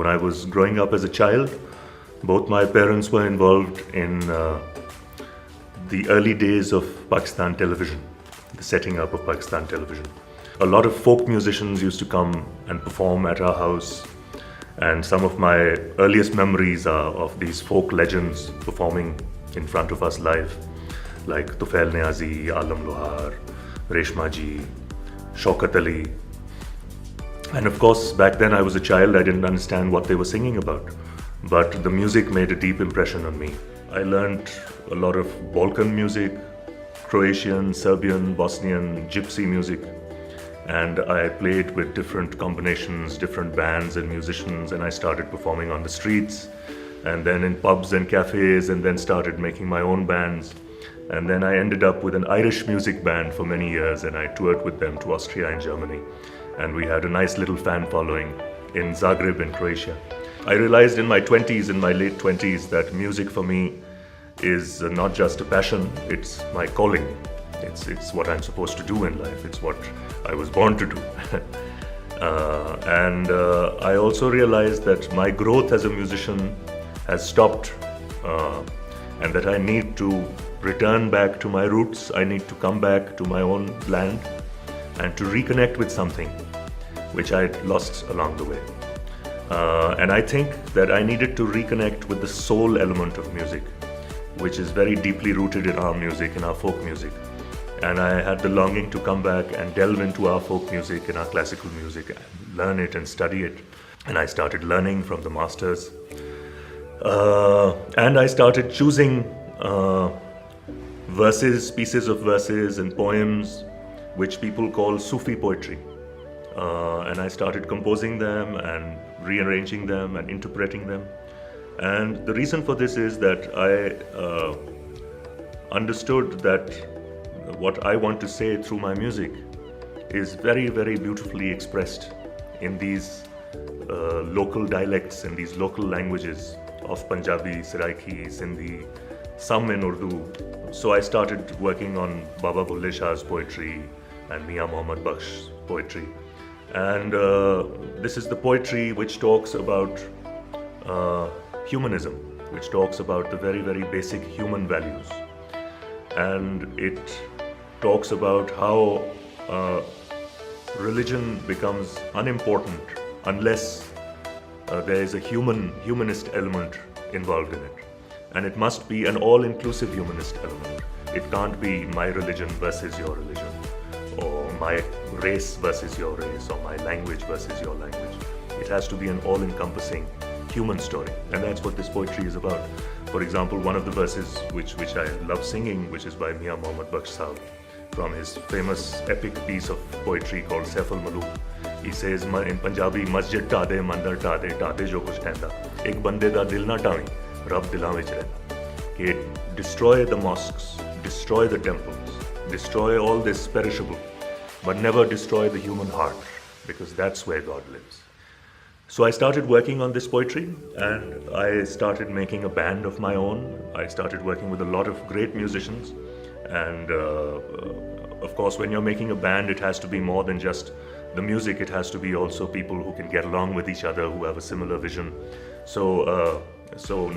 when I was growing up as a child, both my parents were involved in the early days of Pakistan television, the setting up of Pakistan television. A lot of folk musicians used to come and perform at our house, and some of my earliest memories are of these folk legends performing in front of us live, like Tufail Niazi, Alam Lohar, Reshma Ji, Shaukat Ali. And of course, back then I was a child, I didn't understand what they were singing about. But the music made a deep impression on me. I learned a lot of Balkan music, Croatian, Serbian, Bosnian, Gypsy music. And I played with different combinations, different bands and musicians, and I started performing on the streets, and then in pubs and cafes, and then started making my own bands. And then I ended up with an Irish music band for many years, and I toured with them to Austria and Germany. And we had a nice little fan following in Zagreb in Croatia. I realized in my 20s, in my late 20s, that music for me is not just a passion, it's my calling. It's what I'm supposed to do in life. It's what I was born to do. And I also realized that my growth as a musician has stopped, and that I need to return back to my roots. I need to come back to my own land and to reconnect with something which I'd lost along the way. And I think that I needed to reconnect with the soul element of music, which is very deeply rooted in our music, in our folk music. And I had the longing to come back and delve into our folk music and our classical music and learn it and study it. And I started learning from the masters. And I started choosing verses, pieces of verses and poems which people call Sufi poetry. And I started composing them and rearranging them and interpreting them. And the reason for this is that I understood that what I want to say through my music is very, very beautifully expressed in these local dialects, in these local languages of Punjabi, Saraiki, Sindhi, some in Urdu. So I started working on Baba Bulle Shah's poetry and Mian Muhammad Bakhsh's poetry. And this is the poetry which talks about humanism, which talks about the very, very basic human values. And it talks about how religion becomes unimportant unless there is a humanist element involved in it. And it must be an all-inclusive humanist element. It can't be my religion versus your religion, or my race versus your race, or my language versus your language. It has to be an all-encompassing human story, and that's what this poetry is about. For example, one of the verses which I love singing, which is by Mian Muhammad Bakhsh Sahab, from his famous epic piece of poetry called Saif al-Maluk. He says in Punjabi, Masjid ta de, mandir ta de jo kuch kehda. Ek bande da dil na tawi, Rab dilan vich rehda. Destroy the mosques, destroy the temples, destroy all this perishable, but never destroy the human heart, because that's where God lives. So I started working on this poetry, and I started making a band of my own. I started working with a lot of great musicians. And of course, when you're making a band, it has to be more than just the music. It has to be also people who can get along with each other, who have a similar vision. So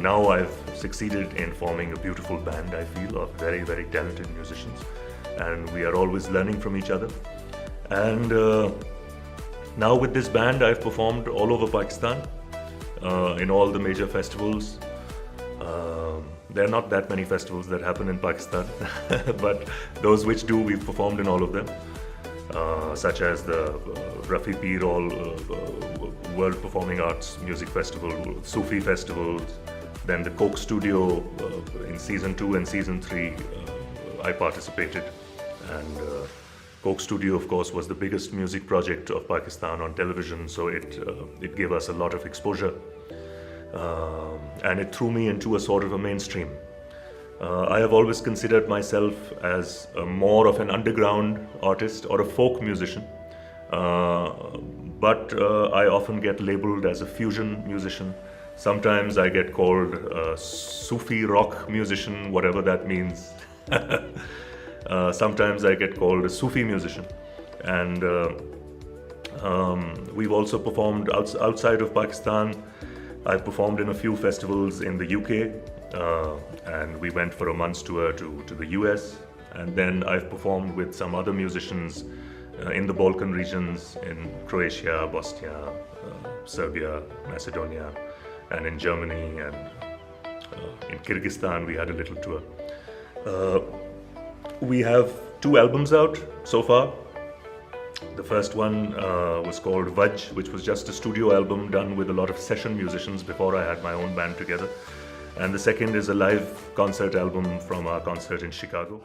now I've succeeded in forming a beautiful band, I feel, of very, very talented musicians. And we are always learning from each other. And now with this band, I've performed all over Pakistan, in all the major festivals. There are not that many festivals that happen in Pakistan, but those which do, we've performed in all of them, such as the Rafi Peer World Performing Arts Music Festival, Sufi festivals, then the Coke Studio in Season 2 and Season 3, I participated. And Coke Studio, of course, was the biggest music project of Pakistan on television, so it gave us a lot of exposure. And it threw me into a sort of a mainstream. I have always considered myself as more of an underground artist or a folk musician, but I often get labeled as a fusion musician. Sometimes I get called a Sufi rock musician, whatever that means. Sometimes I get called a Sufi musician. And We've also performed outside of Pakistan. I've performed in a few festivals in the UK, and we went for a month's tour to the US. And then I've performed with some other musicians in the Balkan regions, in Croatia, Bosnia, Serbia, Macedonia, and in Germany, and in Kyrgyzstan we had a little tour. We have 2 albums out so far. The first one was called Vaj, which was just a studio album done with a lot of session musicians before I had my own band together. And the second is a live concert album from our concert in Chicago.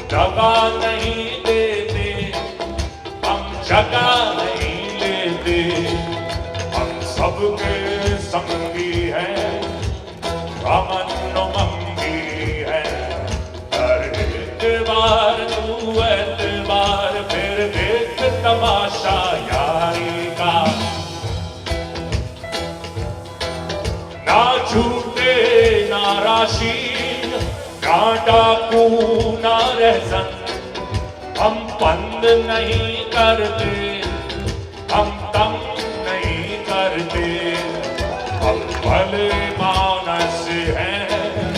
दगा नहीं देते, हम जगह नहीं लेते, हम सबके संगी हैं, अमन उमंगी हैं। हर एतवार तू एतवार फिर देख तमाशा यारी का, ना झूठे ना राशि, ना डाकू ना रहसन, हम बंद नहीं करते, हम तंग नहीं करते, हम भले मानस हैं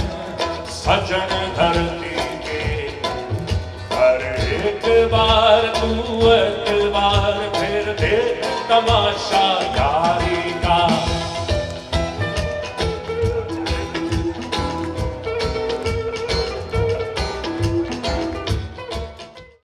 सजन धरती के। हर एक बार तू एतवार फिर देख तमाशा